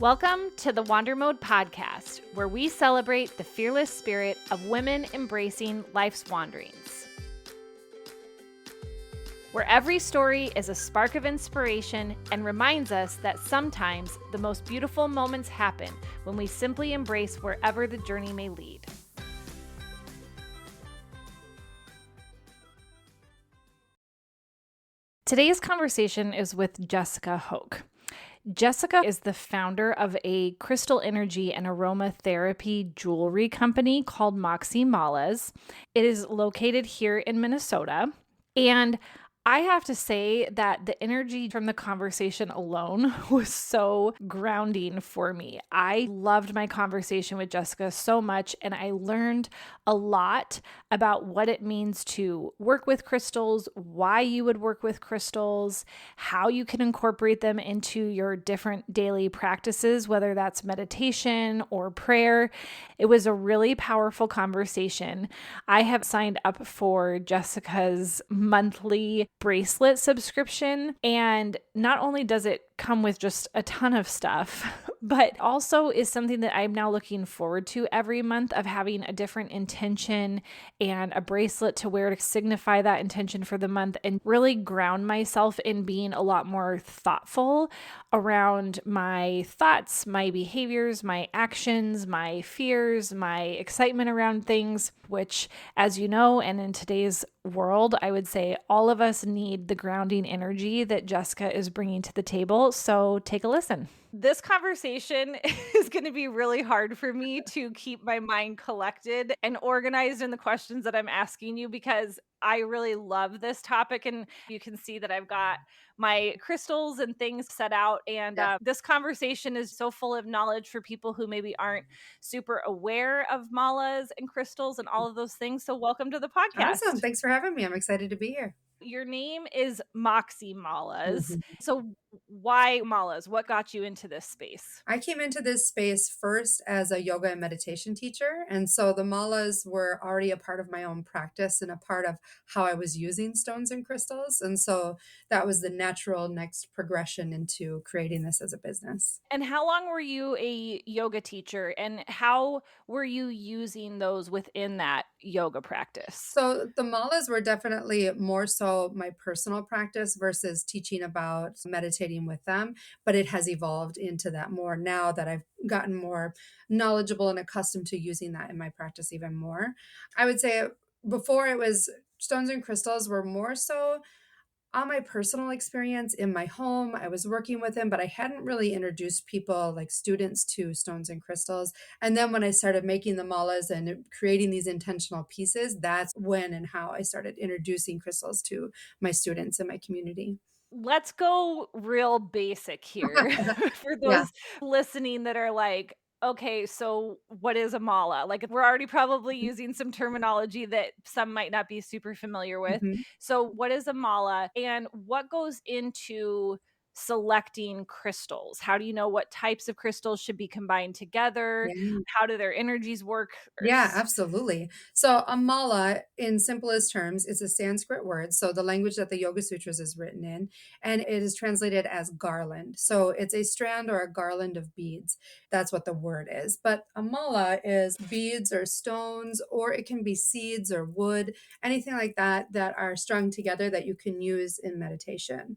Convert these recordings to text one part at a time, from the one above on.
Welcome to the Wander Mode podcast, where we celebrate the fearless spirit of women embracing life's wanderings. Where every story is a spark of inspiration and reminds us that sometimes the most beautiful moments happen when we simply embrace wherever the journey may lead. Today's conversation is with Jessica Hoch. Jessica is the founder of a crystal energy and aromatherapy jewelry company called Moxie Malas. It is located here in Minnesota. And I have to say that the energy from the conversation alone was so grounding for me. I loved my conversation with Jessica so much, and I learned a lot about what it means to work with crystals, why you would work with crystals, how you can incorporate them into your different daily practices, whether that's meditation or prayer. It was a really powerful conversation. I have signed up for Jessica's monthly Bracelet subscription, and not only does it come with just a ton of stuff, but also is something that I'm now looking forward to every month, of having a different intention and a bracelet to wear to signify that intention for the month and really ground myself in being a lot more thoughtful around my thoughts, my behaviors, my actions, my fears, my excitement around things, which, as you know, and in today's world, I would say all of us need the grounding energy that Jessica is bringing to the table. So take a listen. This conversation is going to be really hard for me to keep my mind collected and organized in the questions that I'm asking you, because I really love this topic. And you can see that I've got my crystals and things set out. And this conversation is so full of knowledge for people who maybe aren't super aware of malas and crystals and all of those things. So welcome to the podcast. Awesome. Thanks for having me. I'm excited to be here. Your name is Moxie Malas. Mhm. So why malas? What got you into this space? I came into this space first as a yoga and meditation teacher. And so the malas were already a part of my own practice and a part of how I was using stones and crystals. And so that was the natural next progression into creating this as a business. And how long were you a yoga teacher, and how were you using those within that yoga practice? So the malas were definitely more so my personal practice versus teaching about meditating with them, but it has evolved into that more now that I've gotten more knowledgeable and accustomed to using that in my practice even more. I would say before it was stones and crystals were more so on my personal experience in my home. I was working with him, but I hadn't really introduced people like students to stones and crystals. And then when I started making the malas and creating these intentional pieces, that's when and how I started introducing crystals to my students in my community. Let's go real basic here for Yeah. those listening that are like, okay, so what is a mala? Like, we're already probably using some terminology that some might not be super familiar with. Mhm. So, what is a mala, and what goes into selecting crystals? How do you know what types of crystals should be combined together? Yeah. How do their energies work? Yeah, absolutely. So a mala, in simplest terms, is a Sanskrit word. So the language that the Yoga Sutras is written in, and it is translated as garland. So it's a strand or a garland of beads. That's what the word is. But a mala is beads or stones, or it can be seeds or wood, anything like that that are strung together that you can use in meditation.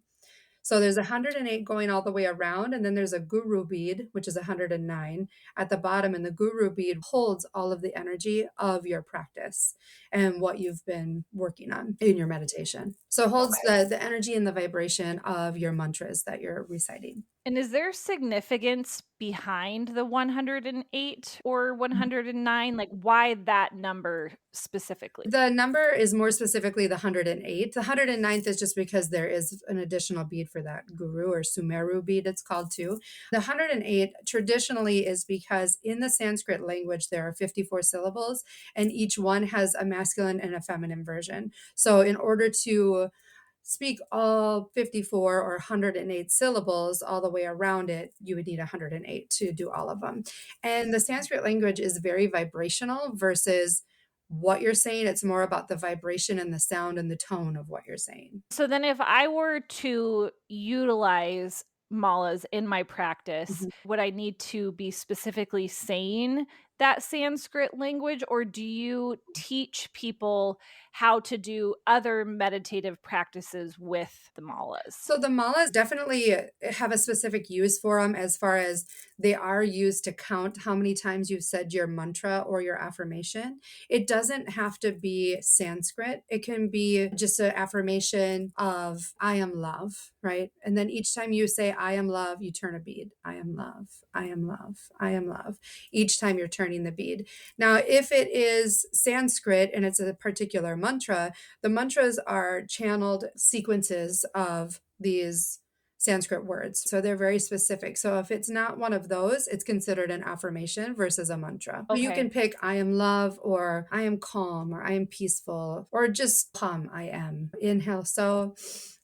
So there's 108 going all the way around, and then there's a guru bead, which is 109 at the bottom. And the guru bead holds all of the energy of your practice and what you've been working on in your meditation. So it holds the energy and the vibration of your mantras that you're reciting. And is there significance behind the 108 or 109? Like, why that number specifically? The number is more specifically the 108. The 109th is just because there is an additional bead for that guru or Sumeru bead, it's called too. The 108 traditionally is because in the Sanskrit language, there are 54 syllables, and each one has a masculine and a feminine version. So in order to speak all 54 or 108 syllables all the way around it, you would need 108 to do all of them. And the Sanskrit language is very vibrational versus what you're saying. It's more about the vibration and the sound and the tone of what you're saying. So then if I were to utilize malas in my practice, Mhm. would I need to be specifically saying that Sanskrit language, or do you teach people how to do other meditative practices with the malas? So the malas definitely have a specific use for them, as far as they are used to count how many times you've said your mantra or your affirmation. It doesn't have to be Sanskrit. It can be just an affirmation of I am love, right? And then each time you say I am love, you turn a bead. I am love. I am love. I am love. Each time you're turning the bead. Now, if it is Sanskrit and it's a particular mantra, the mantras are channeled sequences of these Sanskrit words. So they're very specific. So if it's not one of those, it's considered an affirmation versus a mantra. You Okay. can pick I am love, or I am calm, or I am peaceful, or just hum, I am. Inhale, so,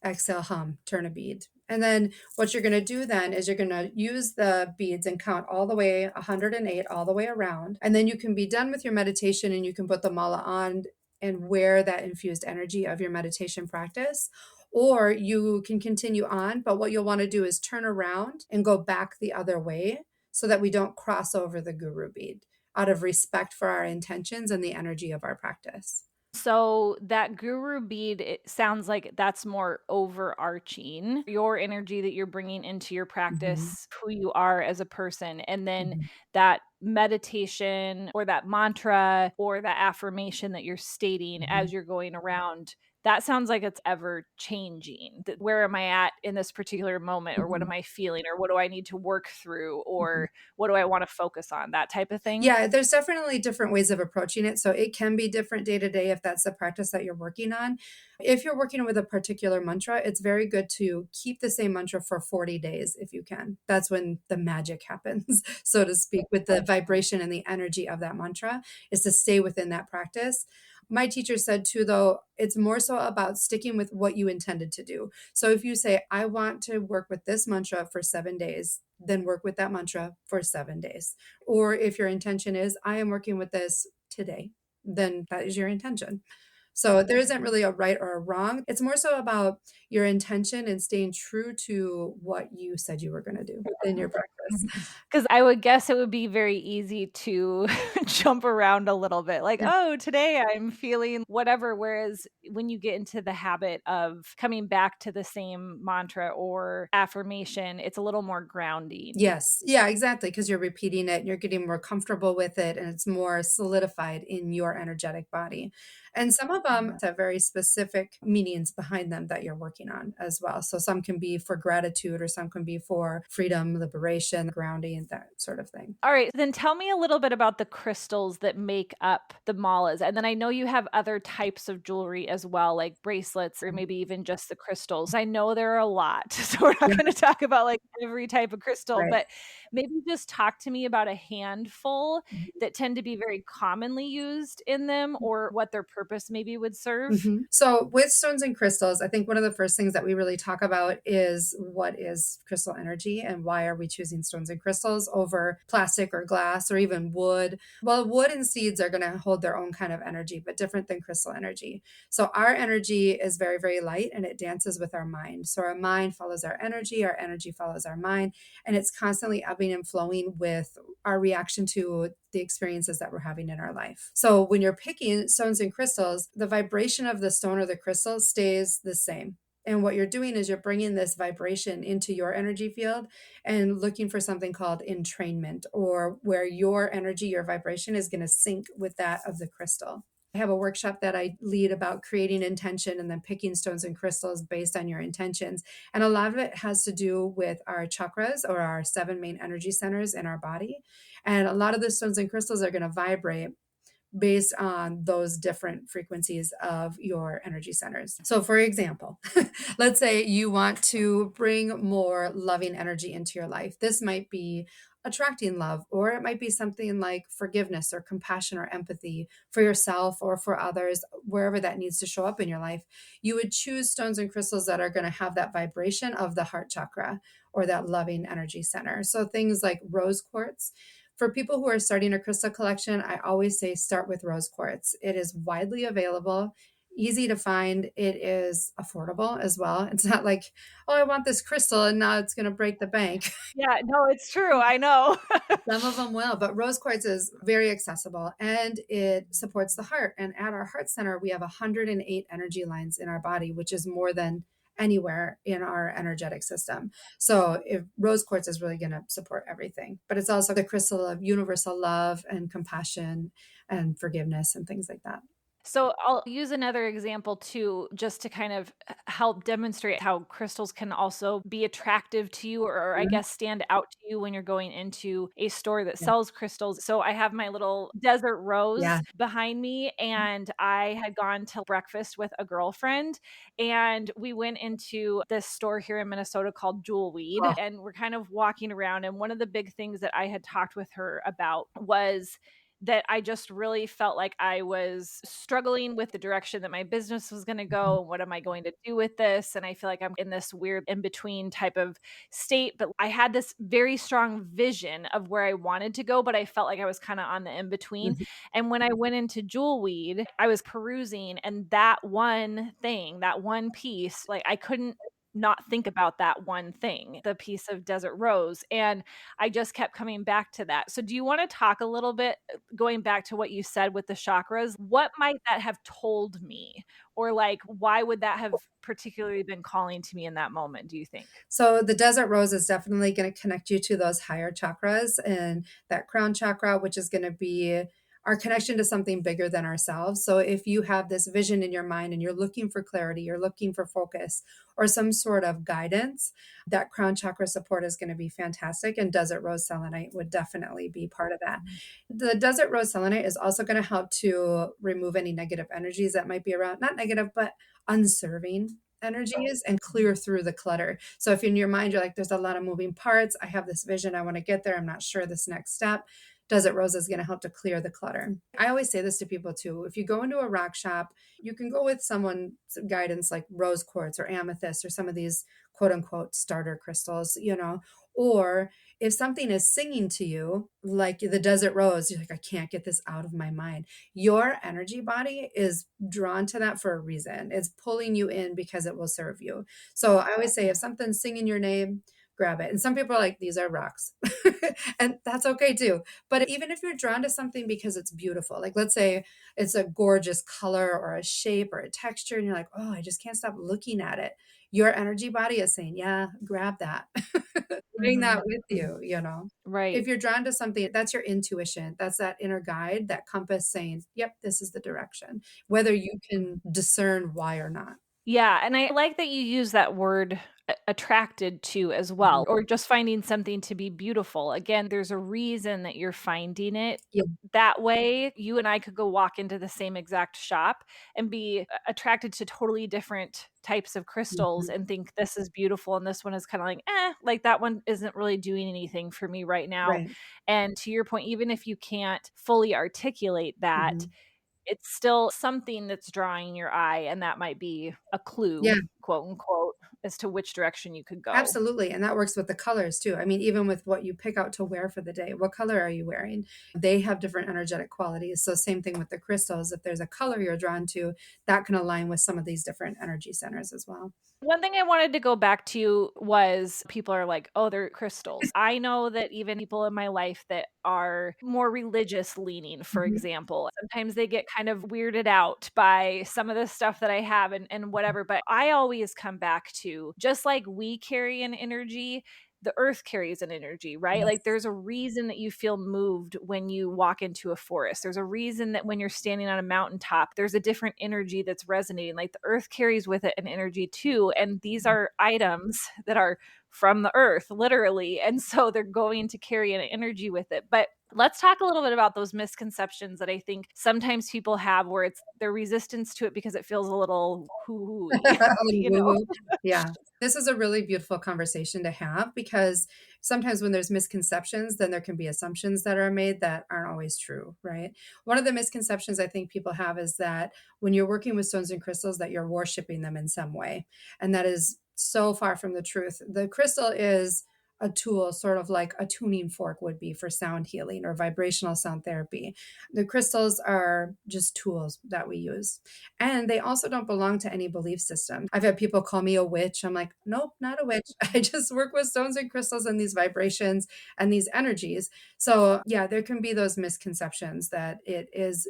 exhale, hum, turn a bead. And then what you're going to do then is you're going to use the beads and count all the way 108 all the way around. And then you can be done with your meditation and you can put the mala on and wear that infused energy of your meditation practice. Or you can continue on, but what you'll want to do is turn around and go back the other way so that we don't cross over the guru bead, out of respect for our intentions and the energy of our practice. So that guru bead, it sounds like that's more overarching your energy that you're bringing into your Mhm, practice, who you are as a person. And then mhm, that meditation or that mantra or that affirmation that you're stating mhm, as you're going around, that sounds like it's ever changing. Where am I at in this particular moment? Or what mhm, am I feeling? Or what do I need to work through? mhm. Or what do I want to focus on? That type of thing. Yeah, there's definitely different ways of approaching it. So it can be different day to day if that's the practice that you're working on. If you're working with a particular mantra, it's very good to keep the same mantra for 40 days if you can. That's when the magic happens, so to speak, with the vibration and the energy of that mantra, is to stay within that practice. My teacher said too, though, it's more so about sticking with what you intended to do. So if you say, I want to work with this mantra for 7 days, then work with that mantra for 7 days. Or if your intention is, I am working with this today, then that is your intention. So there isn't really a right or a wrong. It's more so about your intention and staying true to what you said you were going to do in your practice. Because I would guess it would be very easy to jump around a little bit, like, Yeah. "Oh, today I'm feeling whatever," whereas when you get into the habit of coming back to the same mantra or affirmation, it's a little more grounding. Yes. Yeah, exactly. Because you're repeating it and you're getting more comfortable with it and it's more solidified in your energetic body. And some of them have very specific meanings behind them that you're working on as well. So some can be for gratitude or some can be for freedom, liberation, grounding, that sort of thing. Alright, then tell me a little bit about the crystals that make up the malas, and then I know you have other types of jewelry as well, like bracelets or maybe even just the crystals. I know there are a lot, so we're not Yeah, gonna talk about, like, every type of crystal, right. but maybe just talk to me about a handful that tend to be very commonly used in them or what their purpose maybe would serve. Mhm. So with stones and crystals, I think one of the first things that we really talk about is what is crystal energy and why are we choosing stones and crystals over plastic or glass or even wood? Well, wood and seeds are going to hold their own kind of energy, but different than crystal energy. So our energy is very, very light and it dances with our mind. So our mind follows our energy follows our mind, and it's constantly ebbing and flowing with our reaction to the experiences that we're having in our life. So when you're picking stones and crystals, the vibration of the stone or the crystal stays the same. And what you're doing is you're bringing this vibration into your energy field and looking for something called entrainment, or where your energy, your vibration is going to sync with that of the crystal. I have a workshop that I lead about creating intention and then picking stones and crystals based on your intentions. And a lot of it has to do with our chakras, or our seven main energy centers in our body. And a lot of the stones and crystals are going to vibrate based on those different frequencies of your energy centers. So, for example, let's say you want to bring more loving energy into your life. This might be attracting love, or it might be something like forgiveness or compassion or empathy for yourself or for others, wherever that needs to show up in your life. You would choose stones and crystals that are going to have that vibration of the heart chakra or that loving energy center. So, things like rose quartz. For people who are starting a crystal collection, I always say start with rose quartz. It is widely available. easy to find. It is affordable as well. It's not like, oh, I want this crystal and now it's going to break the bank. Yeah, no, it's true, I know. Some of them will, but rose quartz is very accessible and it supports the heart. And at our heart center, we have 108 energy lines in our body, which is more than anywhere in our energetic system. So if rose quartz is really going to support everything, but it's also the crystal of universal love and compassion and forgiveness and things like that. So I'll use another example too, just to kind of help demonstrate how crystals can also be attractive to you, or I Mhm. guess stand out to you when you're going into a store that Yeah. sells crystals. So I have my little desert Yeah. rose behind me, and I had gone to breakfast with a girlfriend, and we went into this store here in Minnesota called Jewelweed, Oh, and we're kind of walking around. And one of the big things that I had talked with her about was that I just really felt like I was struggling with the direction that my business was going to mhm, go. And what am I going to do with this? And I feel like I'm in this weird in between type of state. But I had this very strong vision of where I wanted to go, but I felt like I was kind of on the in between. mhm, And when I went into Jewelweed, I was perusing, and that one thing, that one piece, like I couldn't not think about that one thing, the piece of desert rose. And I just kept coming back to that. So, do you want to talk a little bit, going back to what you said with the chakras? What might that have told me? Or, like, why would that have particularly been calling to me in that moment, do you think? So the desert rose is definitely going to connect you to those higher chakras and that crown chakra, which is going to be our connection to something bigger than ourselves. So if you have this vision in your mind and you're looking for clarity, you're looking for focus or some sort of guidance, that crown chakra support is going to be fantastic. And desert rose selenite would definitely be part of that. Mhm. The desert rose selenite is also going to help to remove any negative energies that might be around, not negative, but unserving energies and clear through the clutter. So if in your mind you're like, there's a lot of moving parts, I have this vision, I want to get there, I'm not sure this next step. Desert Rose is going to help to clear the clutter. I always say this to people too. If you go into a rock shop, you can go with someone's guidance like rose quartz or amethyst or some of these quote unquote starter crystals, or if something is singing to you, like the desert rose, you're like, I can't get this out of my mind. Your energy body is drawn to that for a reason. It's pulling you in because it will serve you. So I always say if something's singing your name, grab it. And some people are like, these are rocks. And that's okay too. But even if you're drawn to something because it's beautiful, like let's say it's a gorgeous color or a shape or a texture, and you're like, oh, I just can't stop looking at it. Your energy body is saying, yeah, grab that. Bring that Mhm. with you. Right. If you're drawn to something, that's your intuition. That's that inner guide, that compass saying, yep, this is the direction, whether you can discern why or not. Yeah, and I like that you use that word attracted to as Mhm. well, or just finding something to be beautiful. Again, there's a reason that you're finding it Yeah. that way. You and I could go walk into the same exact shop and be attracted to totally different types of crystals Mhm. and think this is beautiful and this one is kind of like, like that one isn't really doing anything for me right now. Right. And to your point, even if you can't fully articulate that, Mhm. it's still something that's drawing your eye, and that might be a Yeah. clue, quote unquote, as to which direction you could go. Absolutely, and that works with the colors too. I mean, even with what you pick out to wear for the day, what color are you wearing? They have different energetic qualities. So same thing with the crystals. If there's a color you're drawn to, that can align with some of these different energy centers as well. One thing I wanted to go back to was people are like, "Oh, they're crystals." I know that even people in my life that are more religious leaning, for Mhm. example, sometimes they get kind of weirded out by some of the stuff that I have and whatever, but I always come back to just like we carry an energy, the earth carries an energy, right? Like Yes. there's a reason that you feel moved when you walk into a forest. There's a reason that when you're standing on a mountaintop, there's a different energy that's resonating. Like the earth carries with it an energy too. And these are items that are from the earth, literally. And so they're going to carry an energy with it. But let's talk a little bit about those misconceptions that I think sometimes people have where it's their resistance to it because it feels a little hoo-hooey, A little you know? woo-woo. Yeah. This is a really beautiful conversation to have because sometimes when there's misconceptions, then there can be assumptions that are made that aren't always true, right? One of the misconceptions I think people have is that when you're working with stones and crystals, that you're worshiping them in some way. And that is so far from the truth. The crystal is a tool, sort of like a tuning fork would be for sound healing or vibrational sound therapy. The crystals are just tools that we use. And they also don't belong to any belief system. I've had people call me a witch. I'm like, nope, not a witch. I just work with stones and crystals and these vibrations and these energies. So, yeah, there can be those misconceptions that it is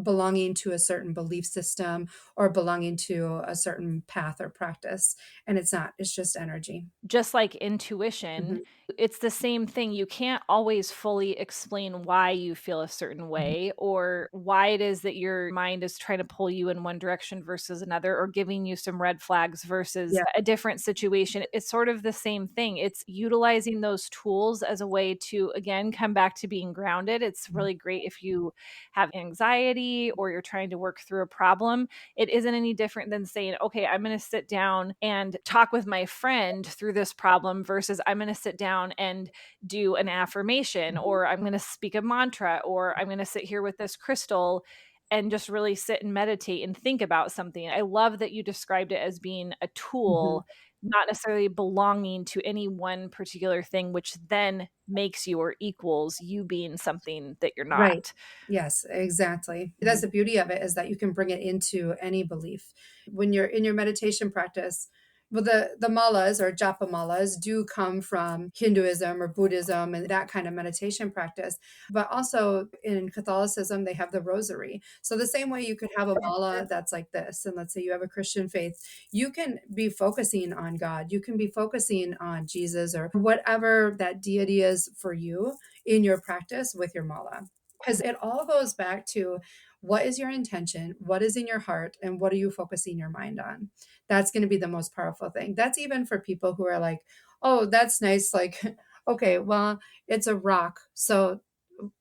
belonging to a certain belief system or belonging to a certain path or practice. And it's not, it's just energy. Just like intuition, Mhm, it's the same thing. You can't always fully explain why you feel a certain mhm. way or why it is that your mind is trying to pull you in one direction versus another or giving you some red flags versus Yeah. a different situation. It's sort of the same thing. It's utilizing those tools as a way to, again, come back to being grounded. It's Mhm. really great if you have anxiety or you're trying to work through a problem. It isn't any different than saying, okay, I'm going to sit down and talk with my friend through this problem versus I'm going to sit down and do an affirmation Mhm. or I'm going to speak a mantra or I'm going to sit here with this crystal and just really sit and meditate and think about something. I love that you described it as being a Mhm. tool, not necessarily belonging to any one particular thing, which then makes you or equals you being something that you're Right. not. Yes, exactly. That's Mhm. the beauty of it, is that you can bring it into any belief. When you're in your meditation practice, well, the malas or japa malas do come from Hinduism or Buddhism and that kind of meditation practice. But also in Catholicism, they have the rosary. So the same way you could have a mala that's like this, and let's say you have a Christian faith, you can be focusing on God. You can be focusing on Jesus or whatever that deity is for you in your practice with your mala, because it all goes back to what is your intention, what is in your heart, and what are you focusing your mind on. That's going to be the most powerful thing. That's even for people who are like, oh, that's nice, like okay, well, it's a rock, so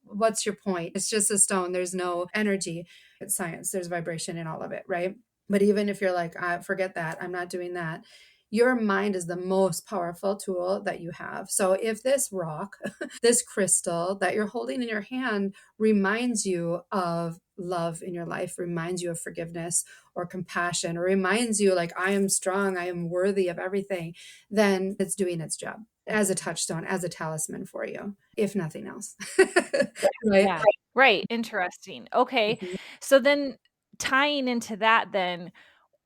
what's your point? It's just a stone, there's no energy. It's science, there's vibration in all of it, right? But even if you're like, forget that, I'm not doing that, your mind is the most powerful tool that you have. So if this rock, this crystal that you're holding in your hand reminds you of love in your life, reminds you of forgiveness or compassion, or reminds you like, I am strong, I am worthy of everything, then it's doing its job as a touchstone, as a talisman for you, if nothing else. Right? Yeah. Right. Interesting. Okay. Mhm. So then tying into that then,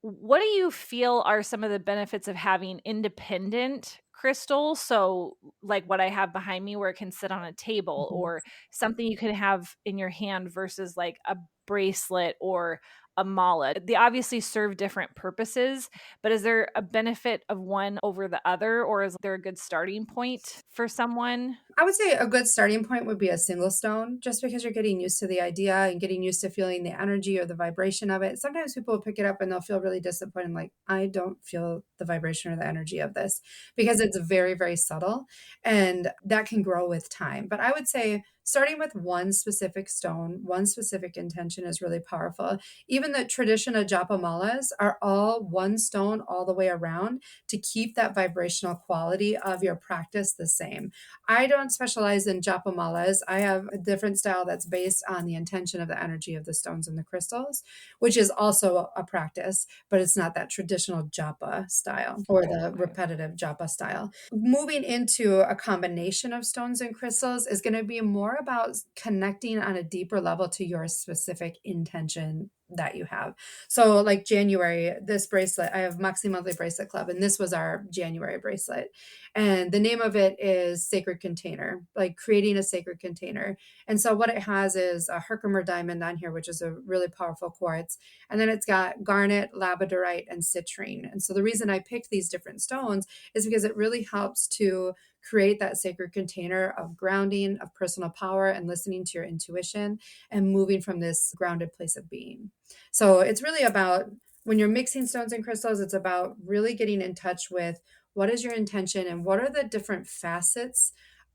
what do you feel are some of the benefits of having independent crystals? So, like what I have behind me, where it can sit on a table, Mhm. or something you could have in your hand versus like a bracelet or a mala. They obviously serve different purposes, but is there a benefit of one over the other, or is there a good starting point for someone? I would say a good starting point would be a single stone, just because you're getting used to the idea and getting used to feeling the energy or the vibration of it. Sometimes people will pick it up and they'll feel really disappointed, like, I don't feel the vibration or the energy of this, because it's very, very subtle and that can grow with time. But I would say starting with one specific stone, one specific intention is really powerful. Even the traditional japa malas are all one stone all the way around to keep that vibrational quality of your practice the same. I don't specialize in japa malas. I have a different style that's based on the intention of the energy of the stones and the crystals, which is also a practice, but it's not that traditional japa style or the Okay. repetitive japa style. Moving into a combination of stones and crystals is going to be more about connecting on a deeper level to your specific intention that you have. So, like January, this bracelet, I have Moxie Monthly Bracelet Club, and this was our January bracelet. And the name of it is Sacred Container, like creating a sacred container. And so what it has is a Herkimer diamond on here, which is a really powerful quartz. And then it's got garnet, labradorite, and citrine. And so the reason I picked these different stones is because it really helps to create that sacred container of grounding, of personal power, and listening to your intuition and moving from this grounded place of being. So it's really about, when you're mixing stones and crystals, it's about really getting in touch with what is your intention and what are the different facets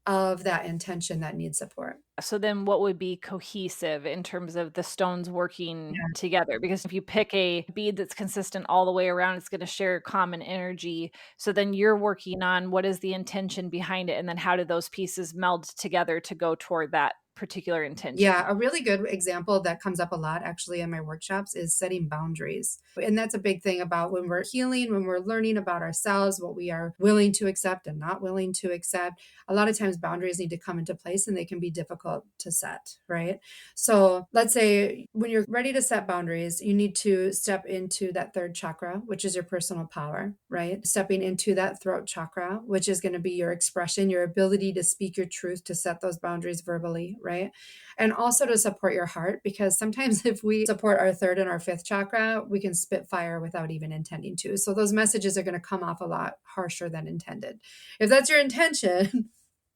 of that intention that need support. So then what would be cohesive in terms of the stones working Yeah. together? Because if you pick a bead that's consistent all the way around, it's going to share common energy. So then you're working on what is the intention behind it, and then how do those pieces meld together to go toward that particular Yeah, intention? a really good example that comes up a lot actually in my workshops is setting boundaries. And that's a big thing about when we're healing, when we're learning about ourselves, what we are willing to accept and not willing to accept. A lot of times boundaries need to come into place and they can be difficult to set, right? So let's say when you're ready to set boundaries, you need to step into that third chakra, which is your personal power, right? Stepping into that throat chakra, which is going to be your expression, your ability to speak your truth, to set those boundaries verbally, right? And also to support your heart, because sometimes if we support our third and our fifth chakra, we can spit fire without even intending to. So those messages are going to come off a lot harsher than intended. If that's your intention,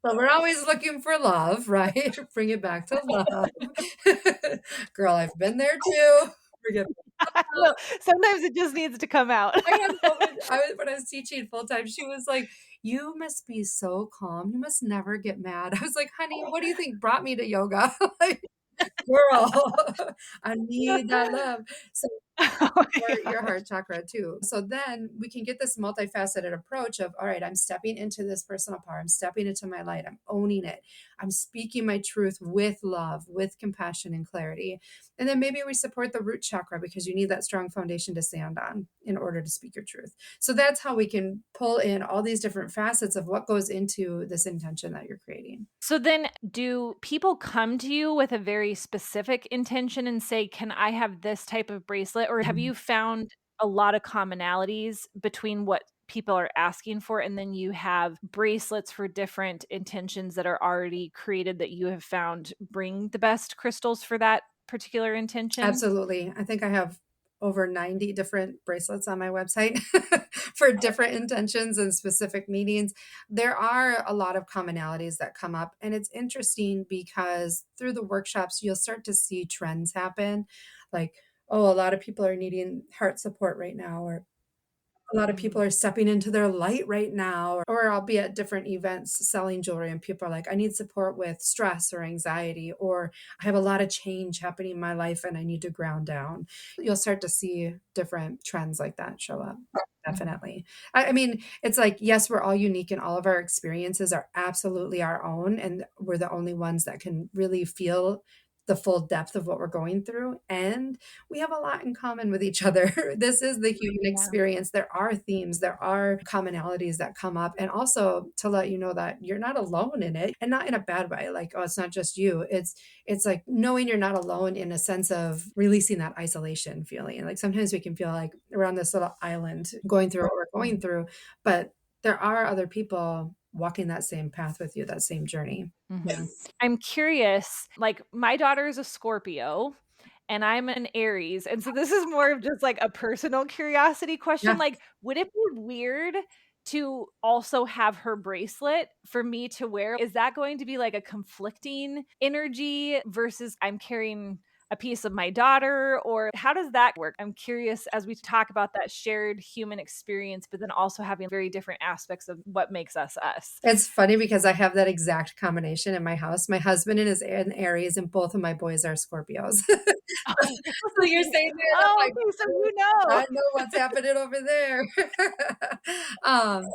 but we're always looking for love, right? Bring it back to love. Girl, I've been there too. Bring it No, sometimes it just needs to come out. I had a woman when I was teaching full time, she was like, "You must be so calm. You must never get mad." I was like, "Honey, what do you think brought me to yoga?" Like, girl, I need that love. So Oh my your gosh. heart chakra too. So then we can get this multifaceted approach of, all right, I'm stepping into this personal power. I'm stepping into my light. I'm owning it. I'm speaking my truth with love, with compassion and clarity. And then maybe we support the root chakra because you need that strong foundation to stand on in order to speak your truth. So that's how we can pull in all these different facets of what goes into this intention that you're creating. So then do people come to you with a very specific intention and say, "Can I have this type of bracelet?" Or have you found a lot of commonalities between what people are asking for, and then you have bracelets for different intentions that are already created that you have found bring the best crystals for that particular intention? Absolutely. I think I have over 90 different bracelets on my website for different intentions and specific meanings. There are a lot of commonalities that come up, and it's interesting because through the workshops, you'll start to see trends happen. Like, oh, a lot of people are needing heart support right now, or a lot of people Mm. are stepping into their light right now, or I'll be at different events selling jewelry and people are like, I need support with stress or anxiety, or I have a lot of change happening in my life and I need to ground down. You'll start to see different trends like that show up. Mhm. Definitely. I mean, it's like, yes, we're all unique and all of our experiences are absolutely our own. And we're the only ones that can really feel the full depth of what we're going through. And we have a lot in common with each other. This is the human Yeah. experience. There are themes, there are commonalities that come up. And also to let you know that you're not alone in it, and not in a bad way. Like, oh, it's not just you. It's like knowing you're not alone in a sense of releasing that isolation feeling. Like sometimes we can feel like we're on this little island going through what we're going Mhm. through, but there are other people walking that same path with you, that same journey. Mhm. I'm curious, like, my daughter is a Scorpio and I'm an Aries, and so this is more of just, like, a personal curiosity question, Yeah. like, would it be weird to also have her bracelet for me to wear? Is that going to be, like, a conflicting energy versus I'm carrying a piece of my daughter, or how does that work? I'm curious as we talk about that shared human experience, but then also having very different aspects of what makes us us. It's funny because I have that exact combination in my house. My husband is an Aries and both of my boys are Scorpios. Oh, So you're really? saying that, I'm Oh, like, okay, so you I know. know what's happening over there. Um,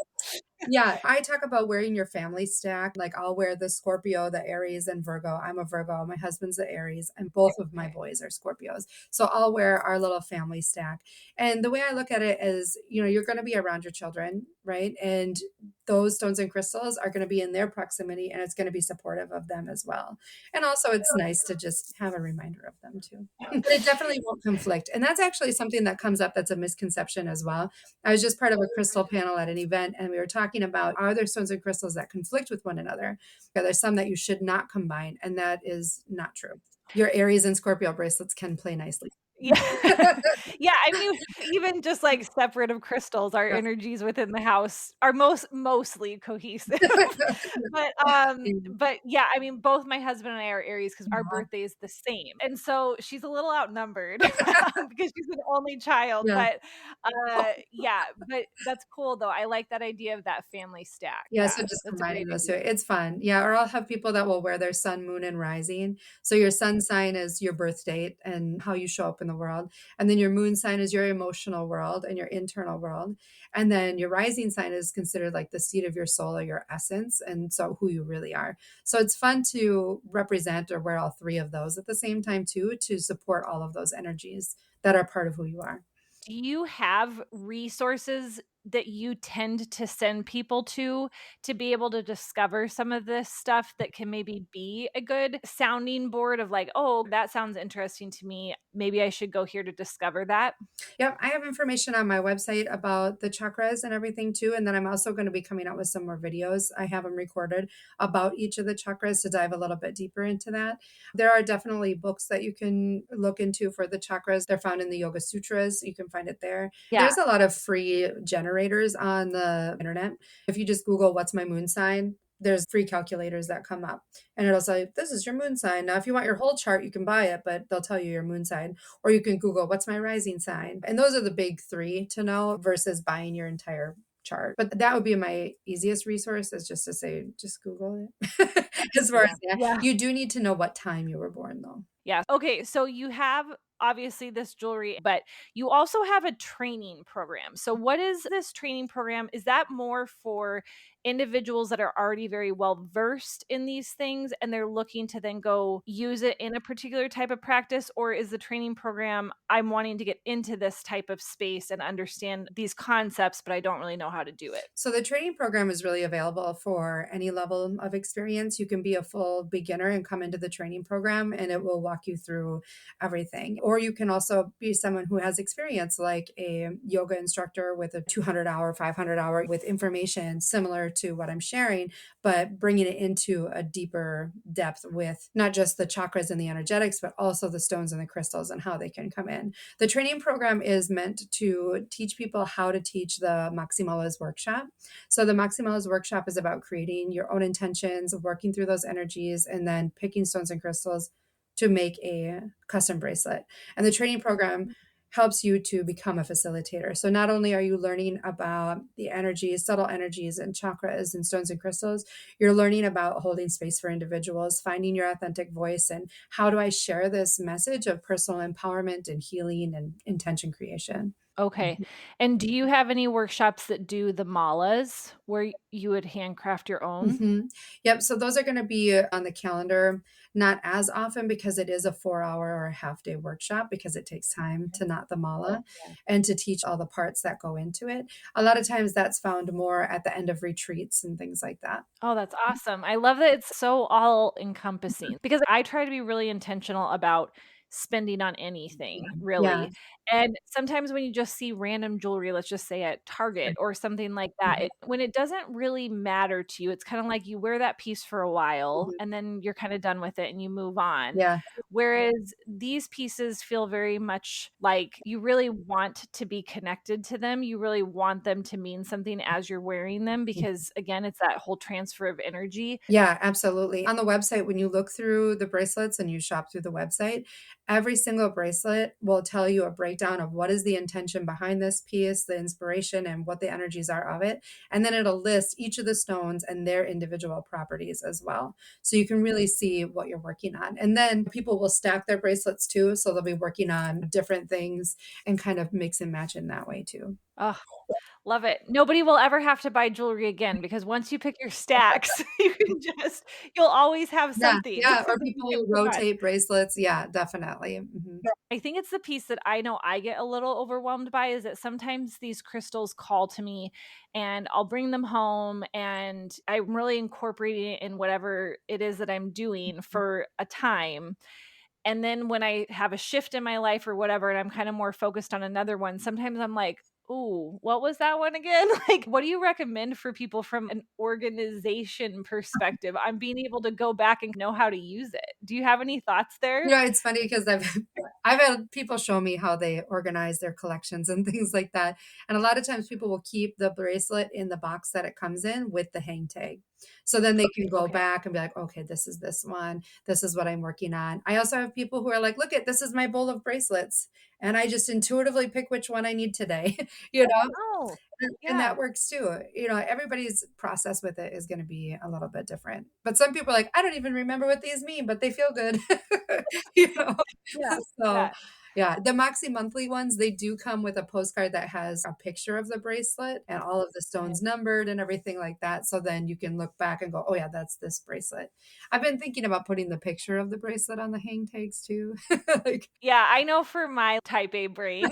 yeah, I talk about wearing your family stack. Like I'll wear the Scorpio, the Aries, and Virgo. I'm a Virgo. My husband's the Aries, and both of my Okay. boys are Scorpios. So I'll wear our little family stack. And the way I look at it is, you're going to be around your children, right? And those stones and crystals are going to be in their proximity, and it's going to be supportive of them as well. And also, it's nice to just have a reminder of them too. But it definitely won't conflict. And that's actually something that comes up that's a misconception as well. I was just part of a crystal panel at an event, and we were talking about, are there stones and crystals that conflict with one another? Are there some that you should not combine? And that is not true. Your Aries and Scorpio bracelets can play nicely. Yeah. Yeah, I mean, even just, like, separate of crystals, our Yeah. energies within the house are mostly cohesive. But yeah, I mean, both my husband and I are Aries because our Aw. birthday is the same, and so she's a little outnumbered, because she's an only child, Yeah. but, yeah, but that's cool, though, I like that idea of that family stack, Yeah, so yeah, just that's a combining great those 2. idea. It's fun. Yeah, or I'll have people that will wear their sun, moon, and rising. So your sun sign is your birth date and how you show up in the the world. And then your moon sign is your emotional world and your internal world. And then your rising sign is considered like the seat of your soul or your essence. And so who you really are. So it's fun to represent or wear all three of those at the same time, too, to support all of those energies that are part of who you are. Do you have resources that you tend to send people to be able to discover some of this stuff that can maybe be a good sounding board of like, "Oh, that sounds interesting to me. Maybe I should go here to discover that?" Yep, I have information on my website about the chakras and everything too. And then I'm also going to be coming out with some more videos. I have them recorded about each of the chakras to dive a little bit deeper into that. There are definitely books that you can look into for the chakras. They're found in the Yoga Sutras. You can find it there. Yeah. There's a lot of free generators on the internet. If you just Google what's my moon sign, there's free calculators that come up and it'll say, this is your moon sign. Now, if you want your whole chart, you can buy it, but they'll tell you your moon sign. Or you can Google, what's my rising sign? And those are the big three to know versus buying your entire chart. But that would be my easiest resource is just to say, just Google it. As far as Yeah. that, Yeah. you do need to know what time you were born, though. Yeah. Okay, so you have obviously this jewelry, but you also have a training program. So what is this training program? Is that more for individuals that are already very well versed in these things and they're looking to then go use it in a particular type of practice, or is the training program I'm wanting to get into this type of space and understand these concepts but I don't really know how to do it? So the training program is really available for any level of experience. You can be a full beginner and come into the training program and it will walk you through everything. Or you can also be someone who has experience like a yoga instructor with a 200-hour, 500-hour with information similar to what I'm sharing, but bringing it into a deeper depth with not just the chakras and the energetics, but also the stones and the crystals and how they can come in. The training program is meant to teach people how to teach the Moxie Malas workshop. So the Moxie Malas workshop is about creating your own intentions, working through those energies, and then picking stones and crystals to make a custom bracelet. And the training program helps you to become a facilitator. So not only are you learning about the energies, subtle energies and chakras and stones and crystals, you're learning about holding space for individuals, finding your authentic voice, and how do I share this message of personal empowerment and healing and intention creation. Okay. And do you have any workshops that do the malas where you would handcraft your own? Mhm. Yep, so those are gonna be on the calendar, not as often because it is a 4-hour or a half-day workshop because it takes time to knot the mala Yeah. and to teach all the parts that go into it. A lot of times that's found more at the end of retreats and things like that. Oh, that's awesome. I love that it's so all encompassing because I try to be really intentional about spending on anything, Yeah. really. And sometimes when you just see random jewelry, let's just say at Target or something like that, Mhm. when it doesn't really matter to you, it's kind of like you wear that piece for a while Mhm. and then you're kind of done with it and you move on. Yeah. Whereas these pieces feel very much like you really want to be connected to them. You really want them to mean something as you're wearing them because, again, it's that whole transfer of energy. Yeah, absolutely. On the website, when you look through the bracelets and you shop through the website, every single bracelet will tell you a breakdown of what is the intention behind this piece, the inspiration, and what the energies are of it. And then it'll list each of the stones and their individual properties as well. So you can really see what you're working on. And then people will stack their bracelets too. So they'll be working on different things and kind of mix and match in that way too. Oh, love it. Nobody will ever have to buy jewelry again because once you pick your stacks, you can just you'll always have Yeah, something yeah. Or that you people can who work on. rotate bracelets. Yeah, definitely. Mhm. I think it's the piece that I know I get a little overwhelmed by is that sometimes these crystals call to me and I'll bring them home and I'm really incorporating it in whatever it is that I'm doing for a time. And then when I have a shift in my life or whatever, and I'm kind of more focused on another one, sometimes I'm like, "Ooh, what was that one again?" Like, what do you recommend for people from an organization perspective? I'm being able to go back and know how to use it. Do you have any thoughts there? You know, it's funny because I've had people show me how they organize their collections and things like that. And a lot of times people will keep the bracelet in the box that it comes in with the hang tag. So then they can go Okay. back and be like, okay, this is this one. This is what I'm working on. I also have people who are like, look at this is my bowl of bracelets. And I just intuitively pick which one I need today, you know? Oh, And yeah. that works too. You know, everybody's process with it is going to be a little bit different. But some people are like, I don't even remember what these mean, but they feel good. You know? Yeah. So, Yeah. Yeah, the Moxie monthly ones, they do come with a postcard that has a picture of the bracelet and all of the Okay. stones numbered and everything like that, so then you can look back and go, "Oh, yeah, that's this bracelet." I've been thinking about putting the picture of the bracelet on the hang tags too. Like Yeah, I know for my type A brain,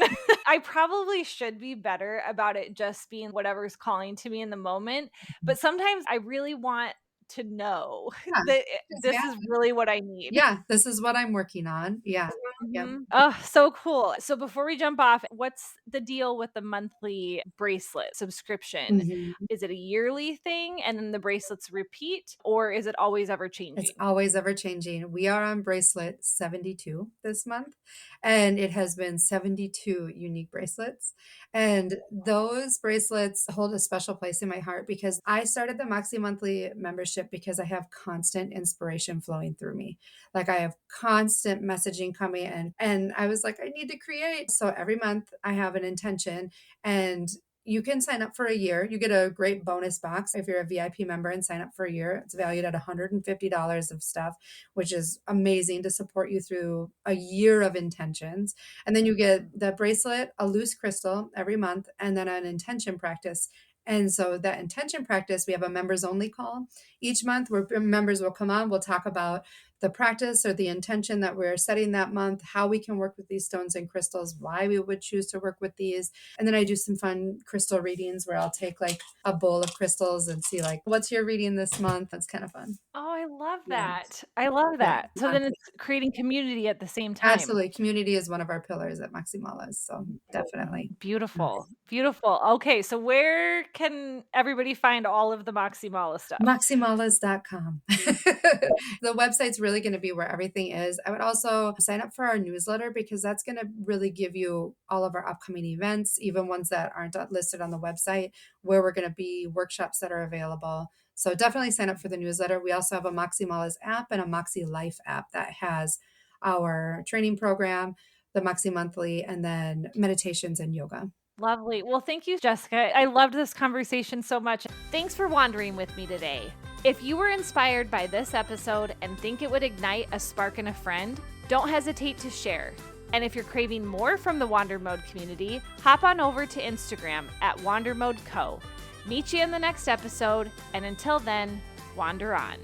I probably should be better about it just being whatever's calling to me in the moment, but sometimes I really want to know yeah, that just this is really what I need. yeah, this is what I'm working on. Yeah, yep. Mhm. Oh, so cool. So before we jump off, what's the deal with the monthly bracelet subscription? Mhm. Is it a yearly thing and then the bracelets repeat, or is it always ever It's changing? always ever changing. We are on bracelet 72 this month, and it has been 72 unique bracelets. And those bracelets hold a special place in my heart because I started the Moxie Monthly membership because I have constant inspiration flowing through me. Like I have constant messaging coming in, and I was like, I need to create. So every month I have an intention, and you can sign up for a year. You get a great bonus box if you're a VIP member and sign up for a year. It's valued at $150 of stuff, which is amazing to support you through a year of intentions. And then you get the bracelet, a loose crystal every month, and then an intention practice. And so that intention practice, we have a members only call each month where members will come on. We'll talk about the practice or the intention that we're setting that month, how we can work with these stones and crystals, why we would choose to work with these. And then I do some fun crystal readings where I'll take like a bowl of crystals and see like, what's your reading this month? That's kind of fun. Oh, I love Yeah. that. I love Yeah. that. So then it's creating community at the same time. Absolutely. Community is one of our pillars at Moxie Malas. So definitely. Beautiful. Yes. Beautiful. Okay, so where can everybody find all of the Moxie Mala stuff? Moxiemalas.com. The website's really going to be where everything is. I would also sign up for our newsletter because that's going to really give you all of our upcoming events, even ones that aren't listed on the website, where we're going to be, workshops that are available. So definitely sign up for the newsletter. We also have a Moxie Malas app and a Moxie Life app that has our training program, the Moxie Monthly, and then meditations and yoga. Lovely. Well, thank you, Jessica. I loved this conversation so much. Thanks for wandering with me today. If you were inspired by this episode and think it would ignite a spark in a friend, don't hesitate to share. And if you're craving more from the Wander Mode community, hop on over to Instagram at Wander Mode Co. Meet you in the next episode, and until then, wander on.